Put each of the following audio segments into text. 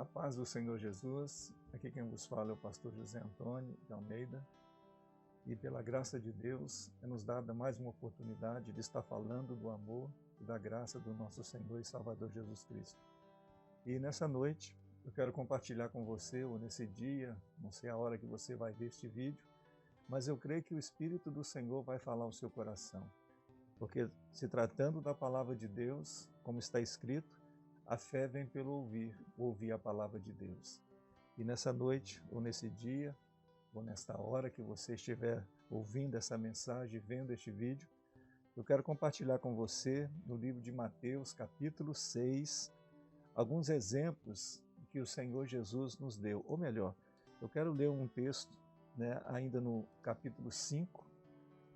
A paz do Senhor Jesus, aqui quem vos fala é o pastor José Antônio de Almeida, e pela graça de Deus é nos dada mais uma oportunidade de estar falando do amor e da graça do nosso Senhor e Salvador Jesus Cristo. E nessa noite eu quero compartilhar com você, ou nesse dia, não sei a hora que você vai ver este vídeo, mas eu creio que o Espírito do Senhor vai falar ao seu coração. Porque se tratando da palavra de Deus, como está escrito, a fé vem pelo ouvir a palavra de Deus. E nessa noite, ou nesse dia, ou nesta hora que você estiver ouvindo essa mensagem, vendo este vídeo, eu quero compartilhar com você, no livro de Mateus, capítulo 6, alguns exemplos que o Senhor Jesus nos deu. Ou melhor, eu quero ler um texto, ainda no capítulo 5,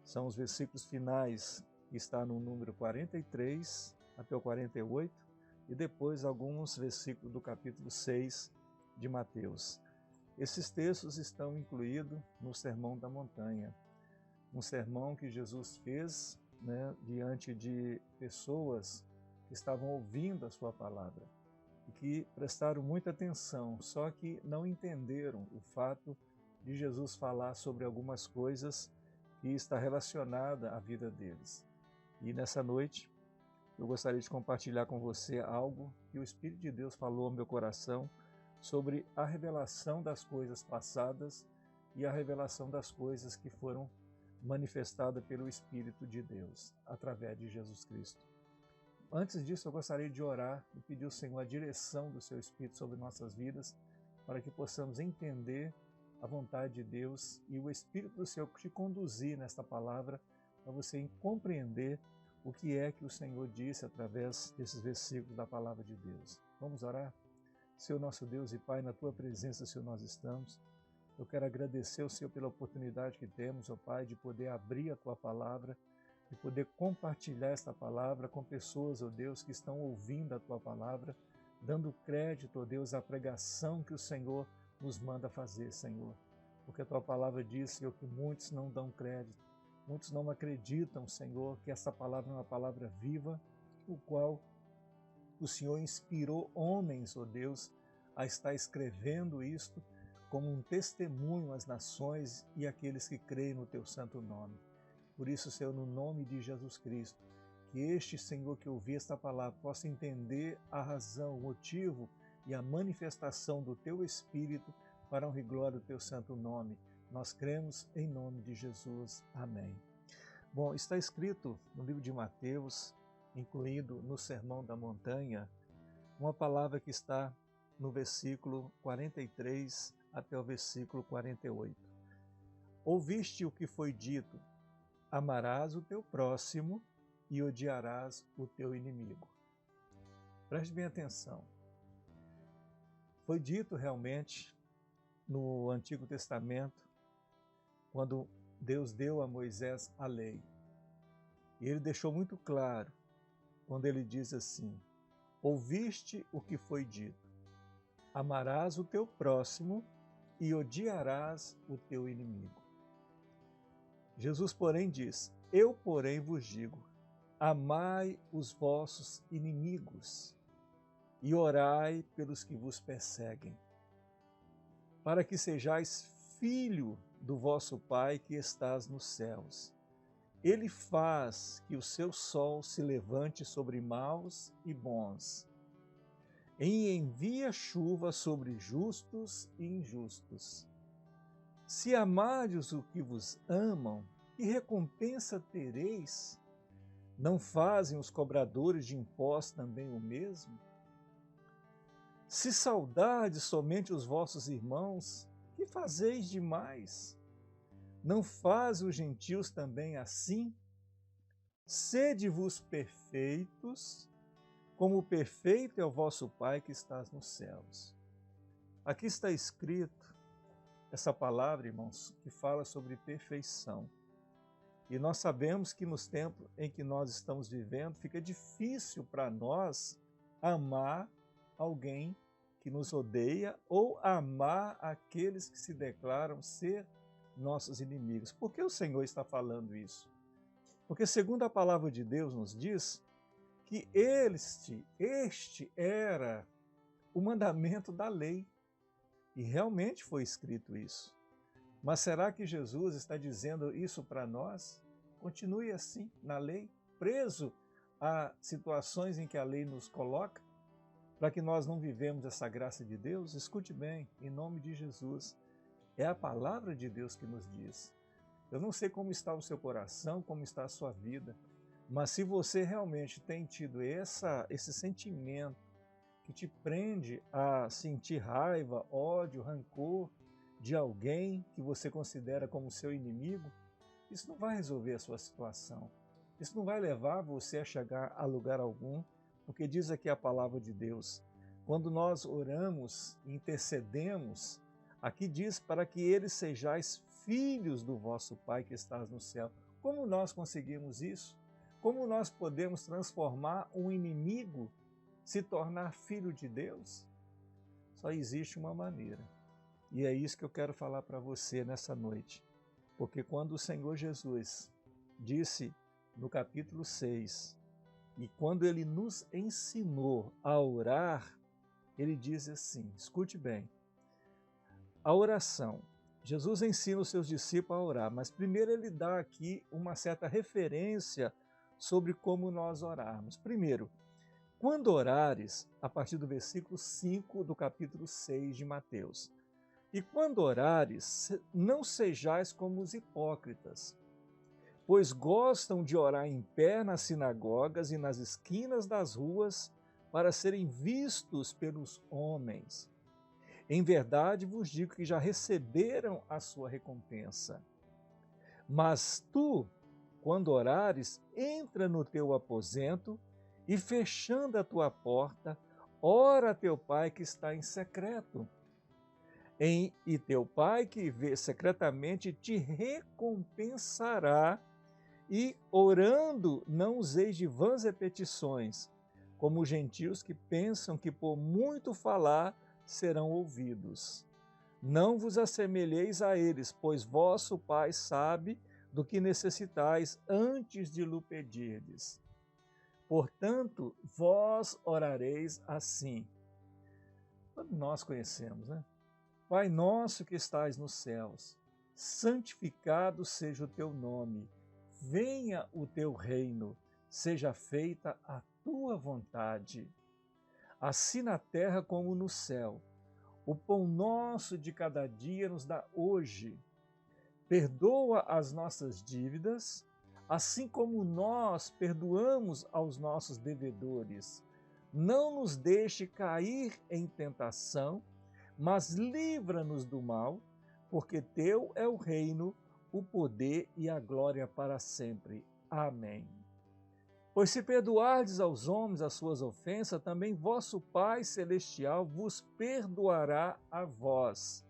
são os versículos finais, que está no número 43 até o 48, e depois alguns versículos do capítulo 6 de Mateus. Esses textos estão incluídos no Sermão da Montanha, um sermão que Jesus fez diante de pessoas que estavam ouvindo a sua palavra e que prestaram muita atenção, só que não entenderam o fato de Jesus falar sobre algumas coisas que está relacionada à vida deles. E nessa noite eu gostaria de compartilhar com você algo que o Espírito de Deus falou ao meu coração sobre a revelação das coisas passadas e a revelação das coisas que foram manifestadas pelo Espírito de Deus, através de Jesus Cristo. Antes disso, eu gostaria de orar e pedir ao Senhor a direção do seu Espírito sobre nossas vidas, para que possamos entender a vontade de Deus e o Espírito do Senhor te conduzir nesta palavra, para você compreender o que é que o Senhor disse através desses versículos da palavra de Deus. Vamos orar? Senhor nosso Deus e Pai, na Tua presença, Senhor, nós estamos. Eu quero agradecer ao Senhor pela oportunidade que temos, ó Pai, de poder abrir a Tua palavra, de poder compartilhar esta palavra com pessoas, ó Deus, que estão ouvindo a Tua palavra, dando crédito, ó Deus, à pregação que o Senhor nos manda fazer, Senhor. Porque a Tua palavra diz, Senhor, que muitos não dão crédito, muitos não acreditam, Senhor, que essa palavra é uma palavra viva, o qual o Senhor inspirou homens, ó Deus, a estar escrevendo isto como um testemunho às nações e àqueles que creem no Teu santo nome. Por isso, Senhor, no nome de Jesus Cristo, que este Senhor que ouvir esta palavra possa entender a razão, o motivo e a manifestação do Teu Espírito para a honra e glória do Teu santo nome. Nós cremos em nome de Jesus. Amém. Bom, está escrito no livro de Mateus, incluído no Sermão da Montanha, uma palavra que está no versículo 43 até o versículo 48. Ouviste o que foi dito, amarás o teu próximo e odiarás o teu inimigo. Preste bem atenção. Foi dito realmente no Antigo Testamento, quando Deus deu a Moisés a lei. E ele deixou muito claro, quando ele diz assim: ouviste o que foi dito, amarás o teu próximo e odiarás o teu inimigo. Jesus, porém, diz: eu, porém, vos digo, amai os vossos inimigos e orai pelos que vos perseguem, para que sejais filho do vosso Pai que estás nos céus. Ele faz que o seu sol se levante sobre maus e bons, e envia chuva sobre justos e injustos. Se amardes o que vos amam, que recompensa tereis? Não fazem os cobradores de impostos também o mesmo? Se saudardes somente os vossos irmãos, que fazeis demais? Não fazem os gentios também assim? Sede-vos perfeitos, como perfeito é o vosso Pai que estás nos céus. Aqui está escrito essa palavra, irmãos, que fala sobre perfeição. E nós sabemos que nos tempos em que nós estamos vivendo, fica difícil para nós amar alguém que nos odeia ou amar aqueles que se declaram ser nossos inimigos. Por que o Senhor está falando isso? Porque segundo a palavra de Deus nos diz que este era o mandamento da lei. E realmente foi escrito isso. Mas será que Jesus está dizendo isso para nós? Continue assim, na lei, preso a situações em que a lei nos coloca, para que nós não vivemos essa graça de Deus? Escute bem, em nome de Jesus. É a palavra de Deus que nos diz. Eu não sei como está o seu coração, como está a sua vida, mas se você realmente tem tido esse sentimento que te prende a sentir raiva, ódio, rancor de alguém que você considera como seu inimigo, isso não vai resolver a sua situação. Isso não vai levar você a chegar a lugar algum, porque diz aqui a palavra de Deus. Quando nós oramos, intercedemos, aqui diz para que eles sejais filhos do vosso Pai que estás no céu. Como nós conseguimos isso? Como nós podemos transformar um inimigo se tornar filho de Deus? Só existe uma maneira. E é isso que eu quero falar para você nessa noite. Porque quando o Senhor Jesus disse no capítulo 6, e quando ele nos ensinou a orar, ele diz assim, escute bem, a oração. Jesus ensina os seus discípulos a orar, mas primeiro ele dá aqui uma certa referência sobre como nós orarmos. Primeiro, quando orares, a partir do versículo 5 do capítulo 6 de Mateus, e quando orares, não sejais como os hipócritas, pois gostam de orar em pé nas sinagogas e nas esquinas das ruas para serem vistos pelos homens. Em verdade vos digo que já receberam a sua recompensa. Mas tu, quando orares, entra no teu aposento e, fechando a tua porta, ora a teu Pai que está em secreto. E teu Pai que vê secretamente te recompensará. E, orando, não useis de vãs repetições, como os gentios que pensam que por muito falar serão ouvidos. Não vos assemelheis a eles, pois vosso Pai sabe do que necessitais antes de lhe pedirdes. Portanto, vós orareis assim. Todos nós conhecemos, né? Pai nosso que estais nos céus, santificado seja o teu nome. Venha o teu reino, seja feita a tua vontade, assim na terra como no céu. O pão nosso de cada dia nos dá hoje. Perdoa as nossas dívidas, assim como nós perdoamos aos nossos devedores. Não nos deixe cair em tentação, mas livra-nos do mal, porque teu é o reino, o poder e a glória para sempre. Amém. Pois se perdoardes aos homens as suas ofensas, também vosso Pai Celestial vos perdoará a vós.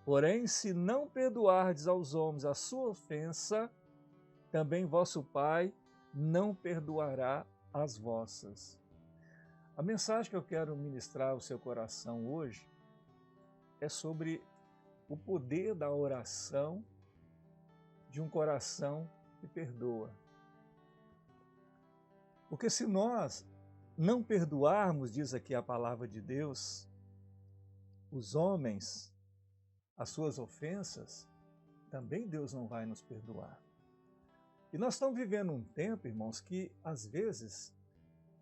Porém, se não perdoardes aos homens a sua ofensa, também vosso Pai não perdoará as vossas. A mensagem que eu quero ministrar ao seu coração hoje é sobre o poder da oração de um coração que perdoa. Porque se nós não perdoarmos, diz aqui a palavra de Deus, os homens, as suas ofensas, também Deus não vai nos perdoar. E nós estamos vivendo um tempo, irmãos, que às vezes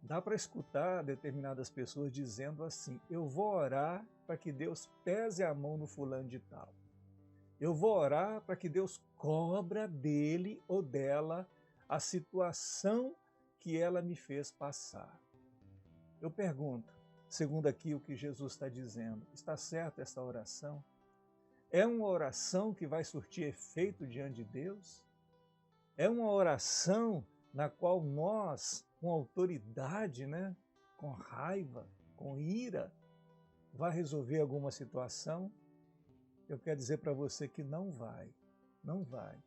dá para escutar determinadas pessoas dizendo assim, eu vou orar para que Deus pese a mão no fulano de tal. Eu vou orar para que Deus cobra dele ou dela a situação que ela me fez passar. Eu pergunto, segundo aqui o que Jesus está dizendo, está certa essa oração? É uma oração que vai surtir efeito diante de Deus? É uma oração na qual nós, com autoridade, com raiva, com ira, vai resolver alguma situação? Eu quero dizer para você que não vai, não vai.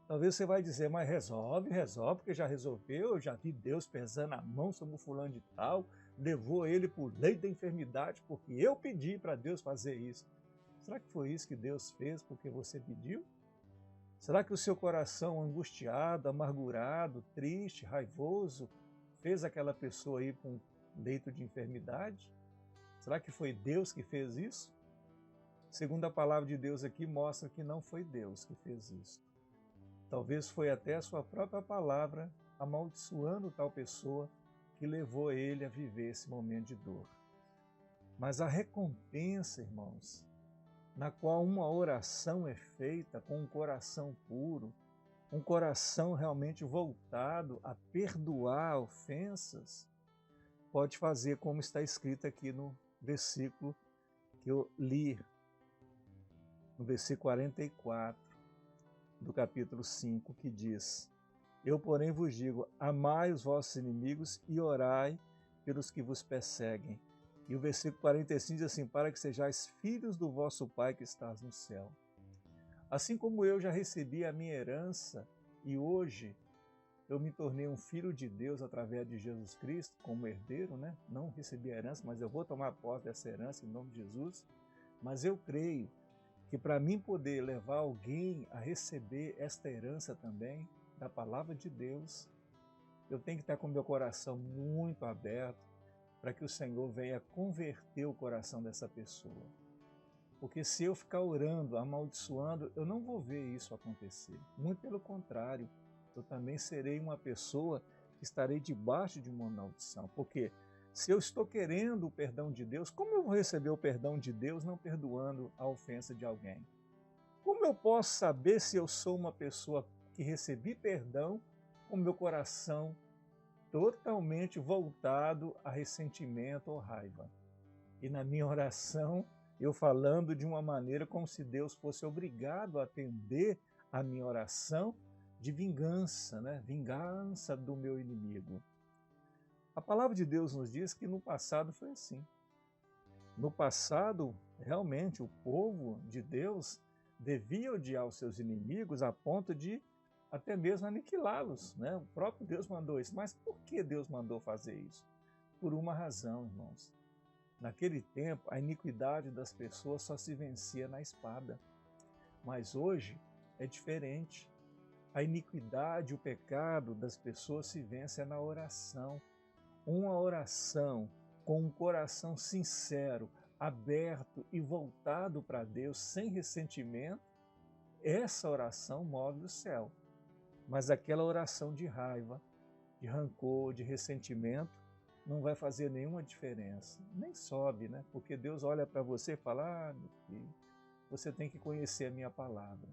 Talvez você vai dizer, mas resolve, porque já resolveu, eu já vi Deus pesando a mão sobre o fulano de tal, levou ele por lei da enfermidade, porque eu pedi para Deus fazer isso. Será que foi isso que Deus fez porque você pediu? Será que o seu coração angustiado, amargurado, triste, raivoso, fez aquela pessoa ir para um leito de enfermidade? Será que foi Deus que fez isso? Segundo a palavra de Deus aqui, mostra que não foi Deus que fez isso. Talvez foi até a sua própria palavra amaldiçoando tal pessoa que levou ele a viver esse momento de dor. Mas a recompensa, irmãos, na qual uma oração é feita com um coração puro, um coração realmente voltado a perdoar ofensas, pode fazer como está escrito aqui no versículo que eu li, no versículo 44 do capítulo 5, que diz: Eu, porém, vos digo, amai os vossos inimigos e orai pelos que vos perseguem. E o versículo 45 diz assim: para que sejais filhos do vosso Pai que estás no céu. Assim como eu já recebi a minha herança e hoje eu me tornei um filho de Deus através de Jesus Cristo, como herdeiro, né? Não recebi a herança, mas eu vou tomar posse dessa herança em nome de Jesus. Mas eu creio que para mim poder levar alguém a receber esta herança também, da palavra de Deus, eu tenho que estar com o meu coração muito aberto para que o Senhor venha converter o coração dessa pessoa. Porque se eu ficar orando, amaldiçoando, eu não vou ver isso acontecer. Muito pelo contrário, eu também serei uma pessoa que estarei debaixo de uma maldição. Porque se eu estou querendo o perdão de Deus, como eu vou receber o perdão de Deus não perdoando a ofensa de alguém? Como eu posso saber se eu sou uma pessoa que recebi perdão com meu coração totalmente voltado a ressentimento ou raiva? E na minha oração, eu falando de uma maneira como se Deus fosse obrigado a atender a minha oração de vingança, né? Vingança do meu inimigo. A palavra de Deus nos diz que no passado foi assim. No passado, realmente, o povo de Deus devia odiar os seus inimigos a ponto de até mesmo aniquilá-los, né? O próprio Deus mandou isso. Mas por que Deus mandou fazer isso? Por uma razão, irmãos. Naquele tempo, a iniquidade das pessoas só se vencia na espada. Mas hoje é diferente. A iniquidade, o pecado das pessoas se vence na oração. Uma oração com um coração sincero, aberto e voltado para Deus, sem ressentimento, essa oração move o céu. Mas aquela oração de raiva, de rancor, de ressentimento, não vai fazer nenhuma diferença. Nem sobe, né? Porque Deus olha para você e fala: meu filho, você tem que conhecer a minha palavra.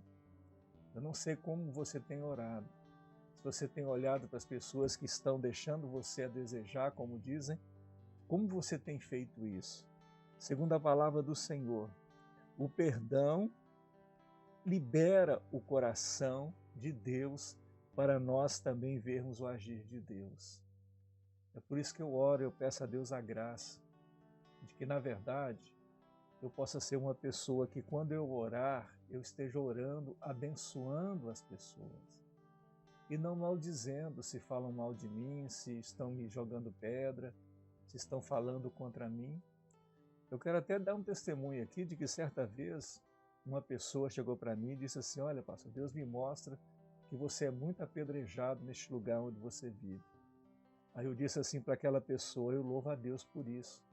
Eu não sei como você tem orado. Se você tem olhado para as pessoas que estão deixando você a desejar, como dizem, como você tem feito isso? Segundo a palavra do Senhor, o perdão libera o coração de Deus para nós também vermos o agir de Deus. É por isso que eu oro, eu peço a Deus a graça de que, na verdade, eu possa ser uma pessoa que, quando eu orar, eu esteja orando, abençoando as pessoas. E não maldizendo, se falam mal de mim, se estão me jogando pedra, se estão falando contra mim. Eu quero até dar um testemunho aqui de que certa vez uma pessoa chegou para mim e disse assim: olha, pastor, Deus me mostra que você é muito apedrejado neste lugar onde você vive. Aí eu disse assim para aquela pessoa: eu louvo a Deus por isso.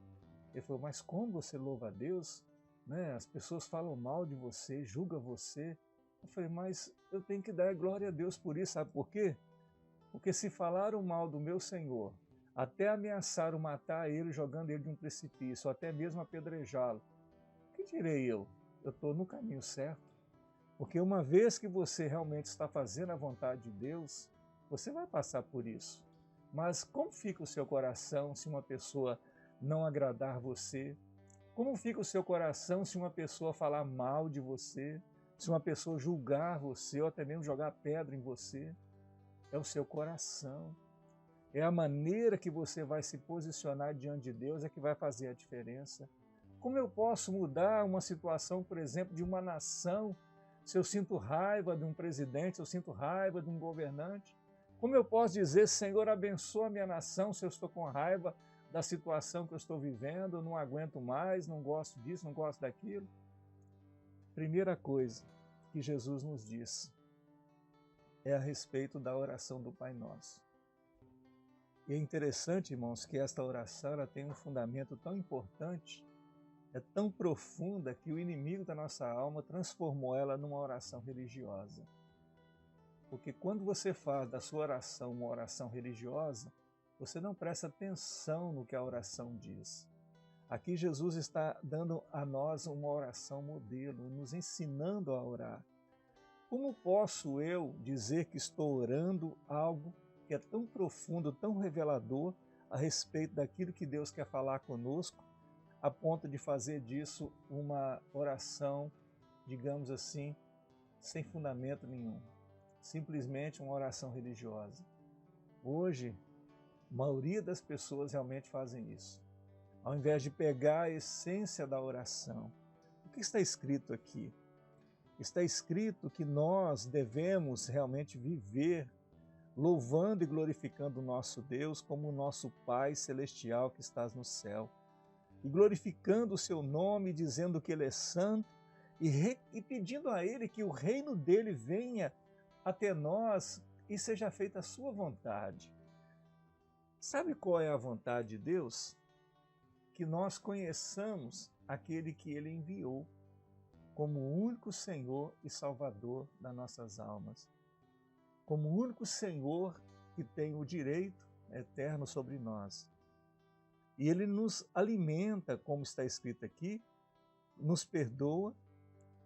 Ele falou: mas como você louva a Deus? Né? As pessoas falam mal de você, julgam você. Eu falei: mas eu tenho que dar glória a Deus por isso, sabe por quê? Porque se falaram mal do meu Senhor, até ameaçaram matar ele, jogando ele de um precipício, ou até mesmo apedrejá-lo, o que direi eu? Eu estou no caminho certo. Porque uma vez que você realmente está fazendo a vontade de Deus, você vai passar por isso. Mas como fica o seu coração se uma pessoa não agradar você? Como fica o seu coração se uma pessoa falar mal de você? Se uma pessoa julgar você ou até mesmo jogar pedra em você? É o seu coração. É a maneira que você vai se posicionar diante de Deus é que vai fazer a diferença. Como eu posso mudar uma situação, por exemplo, de uma nação, se eu sinto raiva de um presidente, se eu sinto raiva de um governante? Como eu posso dizer: Senhor, abençoa a minha nação, se eu estou com raiva da situação que eu estou vivendo, eu não aguento mais, não gosto disso, não gosto daquilo? Primeira coisa que Jesus nos diz é a respeito da oração do Pai Nosso. E é interessante, irmãos, que esta oração ela tem um fundamento tão importante é tão profunda que o inimigo da nossa alma transformou ela numa oração religiosa. Porque quando você faz da sua oração uma oração religiosa, você não presta atenção no que a oração diz. Aqui Jesus está dando a nós uma oração modelo, nos ensinando a orar. Como posso eu dizer que estou orando algo que é tão profundo, tão revelador a respeito daquilo que Deus quer falar conosco, a ponto de fazer disso uma oração, digamos assim, sem fundamento nenhum? Simplesmente uma oração religiosa. Hoje, a maioria das pessoas realmente fazem isso. Ao invés de pegar a essência da oração. O que está escrito aqui? Está escrito que nós devemos realmente viver louvando e glorificando o nosso Deus como o nosso Pai Celestial que estás no céu. E glorificando o seu nome, dizendo que Ele é santo e pedindo a Ele que o reino dEle venha até nós e seja feita a sua vontade. Sabe qual é a vontade de Deus? Que nós conheçamos aquele que Ele enviou como o único Senhor e Salvador das nossas almas, como o único Senhor que tem o direito eterno sobre nós. E Ele nos alimenta, como está escrito aqui, nos perdoa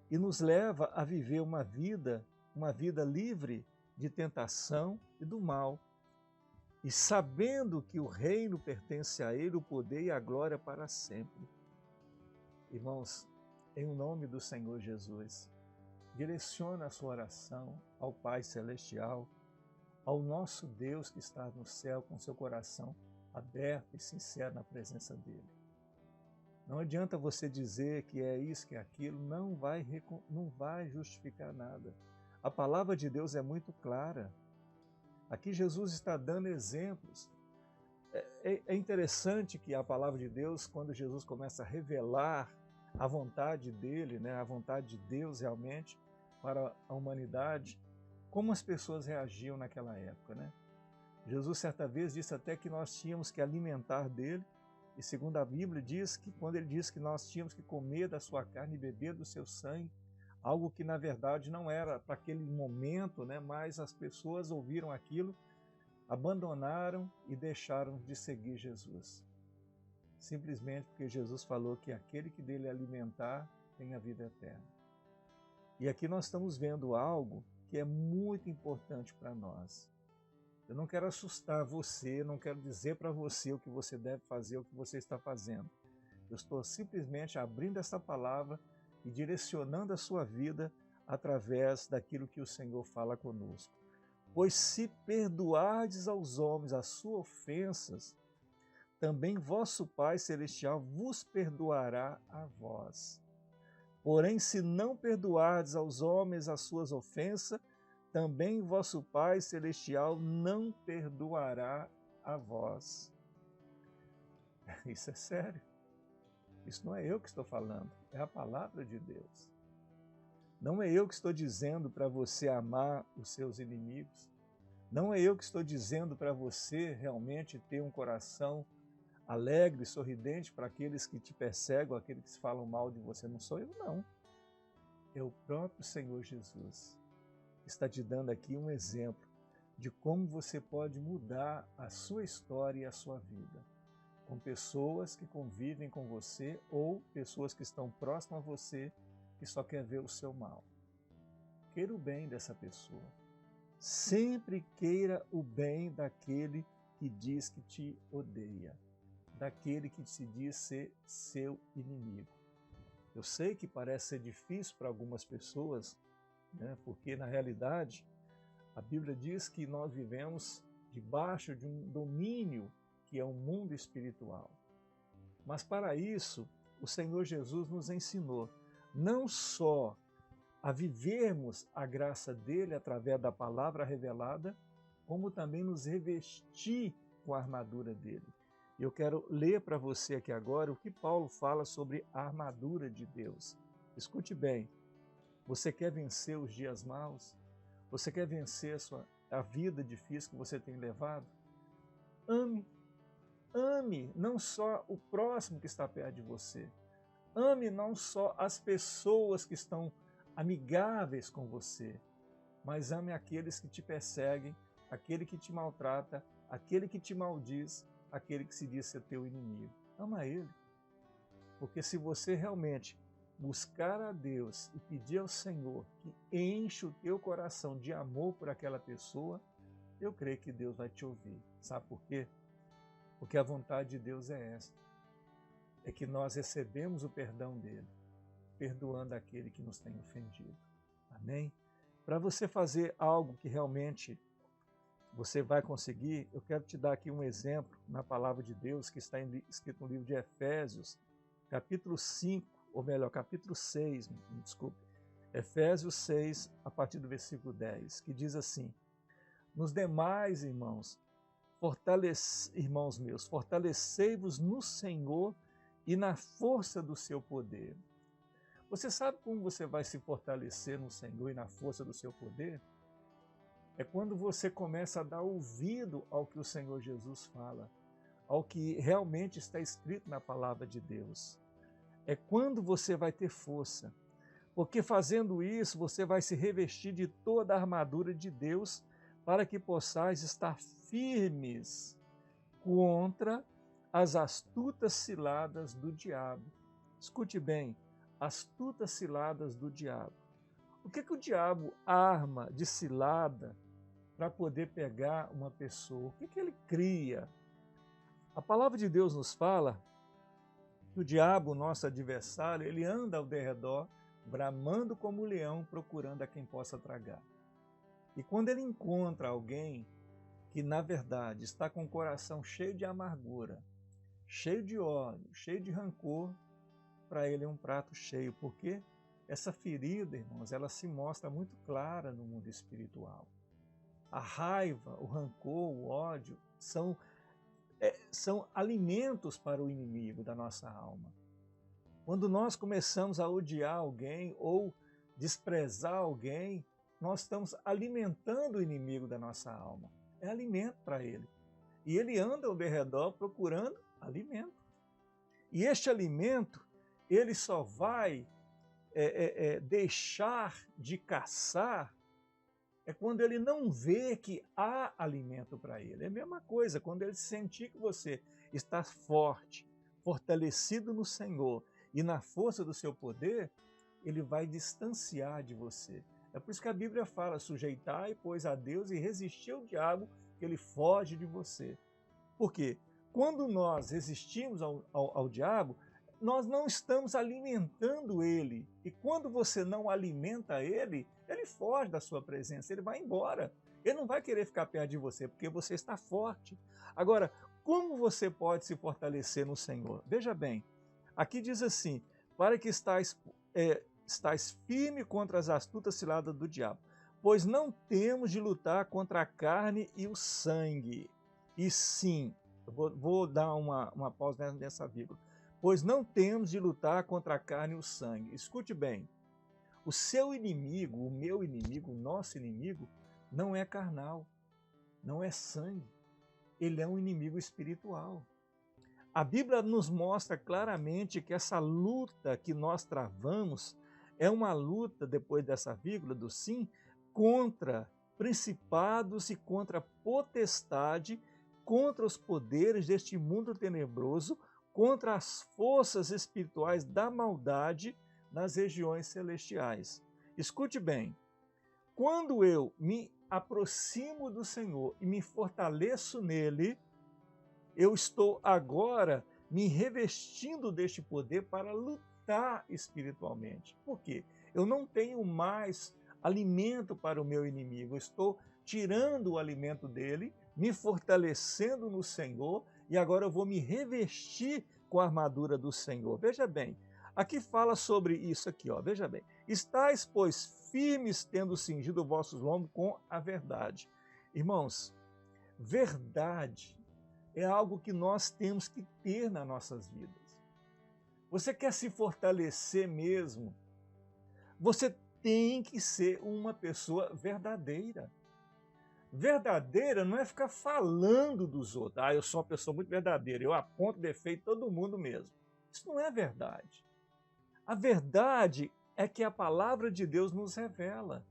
e nos leva a viver uma vida livre de tentação e do mal. E sabendo que o reino pertence a Ele, o poder e a glória para sempre. Irmãos, em nome do Senhor Jesus, direciona a sua oração ao Pai Celestial, ao nosso Deus que está no céu, com seu coração aberto e sincero na presença dEle. Não adianta você dizer que é isso, que é aquilo, não vai justificar nada. A palavra de Deus é muito clara. Aqui Jesus está dando exemplos. É interessante que a palavra de Deus, quando Jesus começa a revelar a vontade dele, a vontade de Deus realmente para a humanidade, como as pessoas reagiam naquela época. Jesus certa vez disse até que nós tínhamos que alimentar dele, e segundo a Bíblia diz que quando ele disse que nós tínhamos que comer da sua carne e beber do seu sangue, algo que na verdade não era para aquele momento, mas as pessoas ouviram aquilo, abandonaram e deixaram de seguir Jesus. Simplesmente porque Jesus falou que aquele que dele alimentar tem a vida eterna. E aqui nós estamos vendo algo que é muito importante para nós. Eu não quero assustar você, não quero dizer para você o que você deve fazer, o que você está fazendo. Eu estou simplesmente abrindo essa palavra e direcionando a sua vida através daquilo que o Senhor fala conosco. Pois se perdoardes aos homens as suas ofensas, também vosso Pai Celestial vos perdoará a vós. Porém, se não perdoardes aos homens as suas ofensas, também vosso Pai Celestial não perdoará a vós. Isso é sério. Isso não é eu que estou falando, é a palavra de Deus. Não é eu que estou dizendo para você amar os seus inimigos. Não é eu que estou dizendo para você realmente ter um coração alegre, sorridente para aqueles que te perseguem, aqueles que falam mal de você. Não sou eu, não. É o próprio Senhor Jesus. Está te dando aqui um exemplo de como você pode mudar a sua história e a sua vida. Com pessoas que convivem com você ou pessoas que estão próximas a você que só quer ver o seu mal. Queira o bem dessa pessoa. Sempre queira o bem daquele que diz que te odeia, daquele que se diz ser seu inimigo. Eu sei que parece ser difícil para algumas pessoas, porque na realidade a Bíblia diz que nós vivemos debaixo de um domínio que é o mundo espiritual. Mas para isso, o Senhor Jesus nos ensinou não só a vivermos a graça dele através da palavra revelada, como também nos revestir com a armadura dele. Eu quero ler para você aqui agora o que Paulo fala sobre a armadura de Deus. Escute bem. Você quer vencer os dias maus? Você quer vencer a vida difícil que você tem levado? Ame. Ame não só o próximo que está perto de você. ame não só as pessoas que estão amigáveis com você, mas ame aqueles que te perseguem, aquele que te maltrata, aquele que te maldiz, aquele que se diz ser teu inimigo. Ama ele. Porque se você realmente buscar a Deus e pedir ao Senhor que enche o teu coração de amor por aquela pessoa, eu creio que Deus vai te ouvir. Sabe por quê? Porque a vontade de Deus é esta. É que nós recebemos o perdão dele, perdoando aquele que nos tem ofendido. Amém? Para você fazer algo que realmente você vai conseguir, eu quero te dar aqui um exemplo na palavra de Deus que está escrito no livro de Efésios, capítulo 5, ou melhor, capítulo 6, me desculpe, Efésios 6, a partir do versículo 10, que diz assim: nos demais, irmãos meus, fortalecei-vos no Senhor e na força do seu poder. Você sabe como você vai se fortalecer no Senhor e na força do seu poder? É quando você começa a dar ouvido ao que o Senhor Jesus fala, ao que realmente está escrito na palavra de Deus. É quando você vai ter força, porque fazendo isso você vai se revestir de toda a armadura de Deus para que possais estar firmes contra as astutas ciladas do diabo. Escute bem, astutas ciladas do diabo. O que o diabo arma de cilada para poder pegar uma pessoa? O que ele cria? A palavra de Deus nos fala que o diabo, nosso adversário, ele anda ao derredor, bramando como um leão, procurando a quem possa tragar. E quando ele encontra alguém que, na verdade, está com o coração cheio de amargura, cheio de ódio, cheio de rancor, para ele é um prato cheio, porque essa ferida, irmãos, ela se mostra muito clara no mundo espiritual. A raiva, o rancor, o ódio são alimentos para o inimigo da nossa alma. Quando nós começamos a odiar alguém ou desprezar alguém, nós estamos alimentando o inimigo da nossa alma. É alimento para ele. E ele anda ao redor procurando alimento. E este alimento, ele só vai deixar de caçar quando ele não vê que há alimento para ele. É a mesma coisa, quando ele sentir que você está forte, fortalecido no Senhor e na força do seu poder, ele vai distanciar de você. É por isso que a Bíblia fala: sujeitai, pois, a Deus e resistir ao diabo, que ele foge de você. Por quê? Quando nós resistimos ao diabo, nós não estamos alimentando ele. E quando você não alimenta ele, ele foge da sua presença, ele vai embora. Ele não vai querer ficar perto de você, porque você está forte. Agora, como você pode se fortalecer no Senhor? Veja bem, aqui diz assim: para que estáis firme contra as astutas ciladas do diabo, pois não temos de lutar contra a carne e o sangue. E sim, eu vou dar uma pausa nessa vírgula. Pois não temos de lutar contra a carne e o sangue. Escute bem, o seu inimigo, o meu inimigo, o nosso inimigo, não é carnal, não é sangue. Ele é um inimigo espiritual. A Bíblia nos mostra claramente que essa luta que nós travamos é uma luta, depois dessa vírgula do sim, contra principados e contra potestade, contra os poderes deste mundo tenebroso, contra as forças espirituais da maldade nas regiões celestiais. Escute bem, quando eu me aproximo do Senhor e me fortaleço nele, eu estou agora me revestindo deste poder para lutar espiritualmente. Por quê? Eu não tenho mais alimento para o meu inimigo, eu estou tirando o alimento dele, me fortalecendo no Senhor, e agora eu vou me revestir com a armadura do Senhor. Veja bem, aqui fala sobre isso aqui, ó. Veja bem. Estais, pois, firmes, tendo cingido os vossos lombos com a verdade. Irmãos, verdade é algo que nós temos que ter nas nossas vidas. Você quer se fortalecer mesmo? Você tem que ser uma pessoa verdadeira. Verdadeira não é ficar falando dos outros. Eu sou uma pessoa muito verdadeira, eu aponto defeito em todo mundo mesmo. Isso não é verdade. A verdade é que a palavra de Deus nos revela.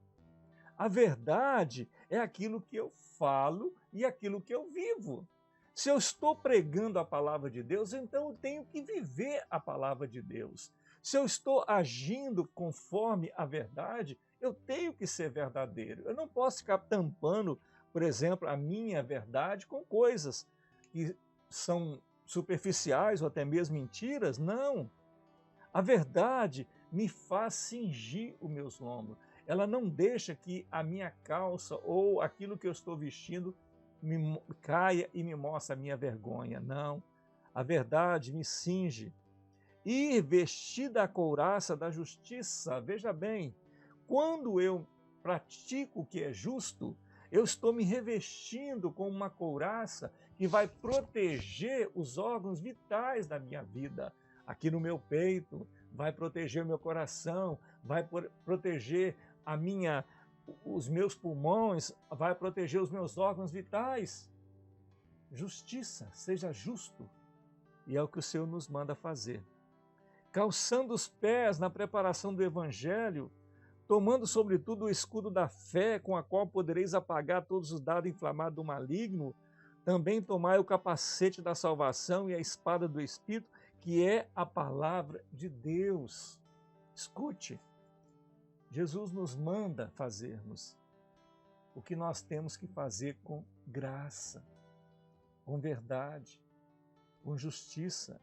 A verdade é aquilo que eu falo e aquilo que eu vivo. Se eu estou pregando a palavra de Deus, então eu tenho que viver a palavra de Deus. Se eu estou agindo conforme a verdade, eu tenho que ser verdadeiro. Eu não posso ficar tampando, por exemplo, a minha verdade com coisas que são superficiais ou até mesmo mentiras. Não. A verdade me faz cingir os meus lombos. Ela não deixa que a minha calça ou aquilo que eu estou vestindo me caia e me mostre a minha vergonha. Não. A verdade me cinge. E vestida a couraça da justiça. Veja bem, quando eu pratico o que é justo, eu estou me revestindo com uma couraça que vai proteger os órgãos vitais da minha vida. Aqui no meu peito, vai proteger o meu coração, vai proteger os meus pulmões, vai proteger os meus órgãos vitais. Justiça, seja justo. E é o que o Senhor nos manda fazer. Calçando os pés na preparação do Evangelho, tomando sobretudo o escudo da fé, com a qual podereis apagar todos os dados inflamados do maligno, também tomai o capacete da salvação e a espada do Espírito, que é a palavra de Deus. Escute, Jesus nos manda fazermos o que nós temos que fazer com graça, com verdade, com justiça.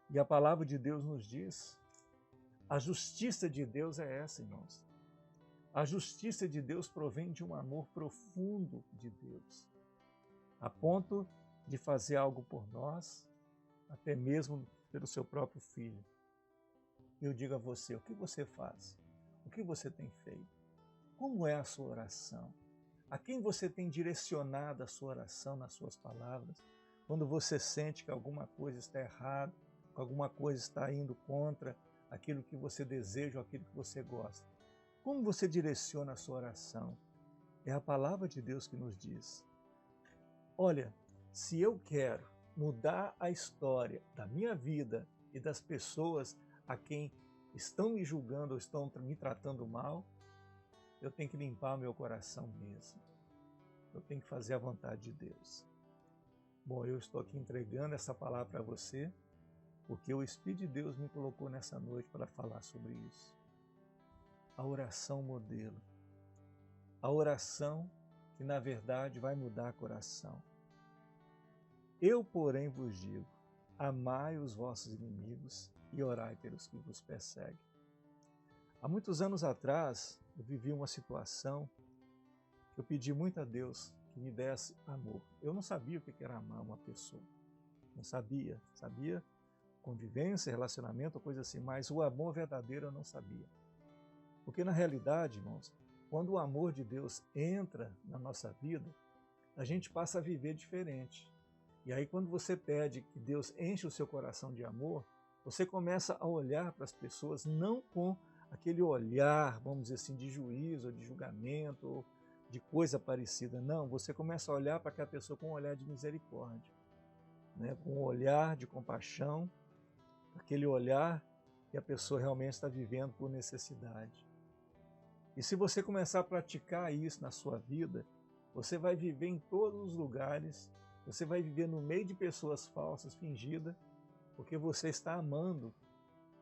E a palavra de Deus nos diz, a justiça de Deus é essa, irmãos. A justiça de Deus provém de um amor profundo de Deus, a ponto de fazer algo por nós, até mesmo pelo seu próprio Filho. Eu digo a você, o que você faz? O que você tem feito? Como é a sua oração? A quem você tem direcionado a sua oração nas suas palavras? Quando você sente que alguma coisa está errada, que alguma coisa está indo contra aquilo que você deseja ou aquilo que você gosta. Como você direciona a sua oração? É a palavra de Deus que nos diz. Olha, se eu quero mudar a história da minha vida e das pessoas a quem estão me julgando ou estão me tratando mal, eu tenho que limpar meu coração mesmo. Eu tenho que fazer a vontade de Deus. Bom, eu estou aqui entregando essa palavra para você, porque o Espírito de Deus me colocou nessa noite para falar sobre isso. A oração modelo. A oração que, na verdade, vai mudar o coração. Eu, porém, vos digo, amai os vossos inimigos e orai pelos que vos perseguem. Há muitos anos atrás, eu vivi uma situação que eu pedi muito a Deus que me desse amor. Eu não sabia o que era amar uma pessoa. Não sabia. Sabia convivência, relacionamento, coisa assim, mas o amor verdadeiro eu não sabia. Porque na realidade, irmãos, quando o amor de Deus entra na nossa vida, a gente passa a viver diferente. E aí quando você pede que Deus enche o seu coração de amor, você começa a olhar para as pessoas não com aquele olhar, vamos dizer assim, de juízo, de julgamento, ou de coisa parecida. Não, você começa a olhar para aquela pessoa com um olhar de misericórdia, né? Com um olhar de compaixão, aquele olhar que a pessoa realmente está vivendo por necessidade. E se você começar a praticar isso na sua vida, você vai viver em todos os lugares, você vai viver no meio de pessoas falsas, fingidas, porque você está amando,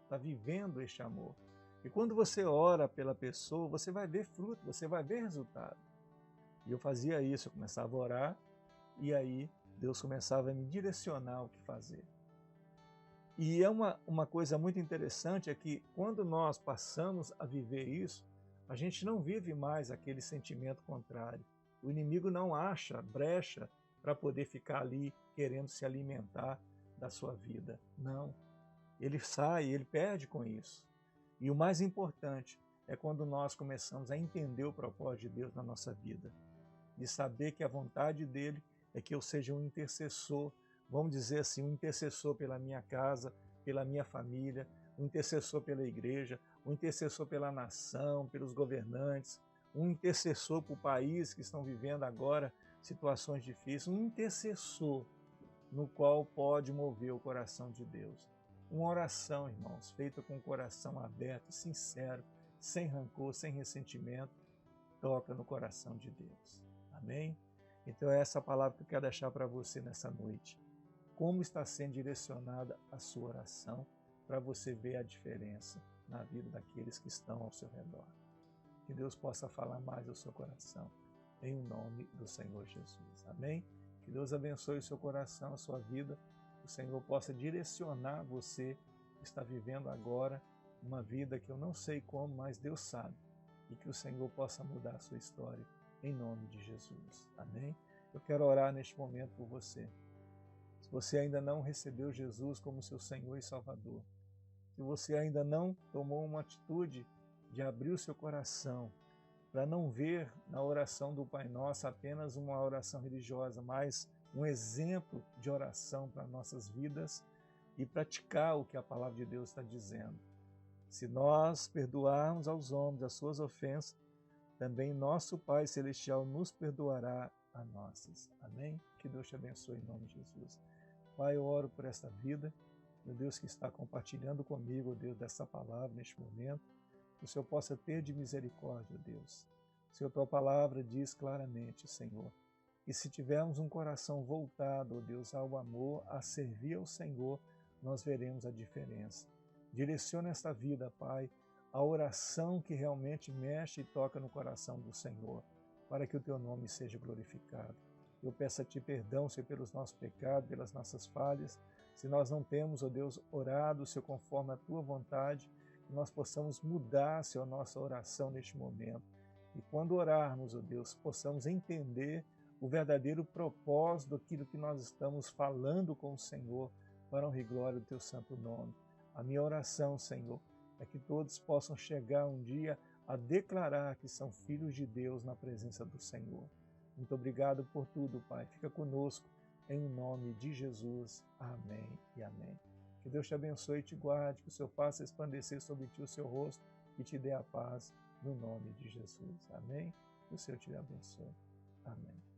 está vivendo este amor. E quando você ora pela pessoa, você vai ver fruto, você vai ver resultado. E eu fazia isso, eu começava a orar, e aí Deus começava a me direcionar o que fazer. E é uma coisa muito interessante, é que quando nós passamos a viver isso, a gente não vive mais aquele sentimento contrário. O inimigo não acha brecha para poder ficar ali querendo se alimentar da sua vida. Não. Ele sai, ele perde com isso. E o mais importante é quando nós começamos a entender o propósito de Deus na nossa vida. De saber que a vontade dele é que eu seja um intercessor, vamos dizer assim, um intercessor pela minha casa, pela minha família, um intercessor pela igreja, um intercessor pela nação, pelos governantes, um intercessor para o país que estão vivendo agora situações difíceis, um intercessor no qual pode mover o coração de Deus. uma oração, irmãos, feita com o coração aberto, sincero, sem rancor, sem ressentimento, toca no coração de Deus. Amém? Então é essa palavra que eu quero deixar para você nessa noite. Como está sendo direcionada a sua oração para você ver a diferença na vida daqueles que estão ao seu redor. Que Deus possa falar mais ao seu coração, em nome do Senhor Jesus. Amém? Que Deus abençoe o seu coração, a sua vida, que o Senhor possa direcionar você que está vivendo agora uma vida que eu não sei como, mas Deus sabe, e que o Senhor possa mudar a sua história, em nome de Jesus. Amém? Eu quero orar neste momento por você. Se você ainda não recebeu Jesus como seu Senhor e Salvador, se você ainda não tomou uma atitude de abrir o seu coração para não ver na oração do Pai Nosso apenas uma oração religiosa, mas um exemplo de oração para nossas vidas e praticar o que a palavra de Deus está dizendo. Se nós perdoarmos aos homens as suas ofensas, também nosso Pai Celestial nos perdoará as nossas. Amém? Que Deus te abençoe em nome de Jesus. Pai, eu oro por esta vida, meu Deus que está compartilhando comigo, Deus, dessa palavra neste momento, que o Senhor possa ter de misericórdia, Deus. Senhor, tua palavra diz claramente, Senhor, que se tivermos um coração voltado, Deus, ao amor, a servir ao Senhor, nós veremos a diferença. Direciona esta vida, Pai, a oração que realmente mexe e toca no coração do Senhor, para que o teu nome seja glorificado. Eu peço a ti perdão, Senhor, pelos nossos pecados, pelas nossas falhas. Se nós não temos, ó Deus, orado, Senhor, conforme a tua vontade, que nós possamos mudar, Senhor, a nossa oração neste momento. E quando orarmos, ó Deus, possamos entender o verdadeiro propósito daquilo que nós estamos falando com o Senhor, para a honra e glória do teu santo nome. A minha oração, Senhor, é que todos possam chegar um dia a declarar que são filhos de Deus na presença do Senhor. Muito obrigado por tudo, Pai. Fica conosco, em nome de Jesus. Amém e amém. Que Deus te abençoe e te guarde, que o Senhor faça resplandecer sobre ti o seu rosto e te dê a paz, no nome de Jesus. Amém? Que o Senhor te abençoe. Amém.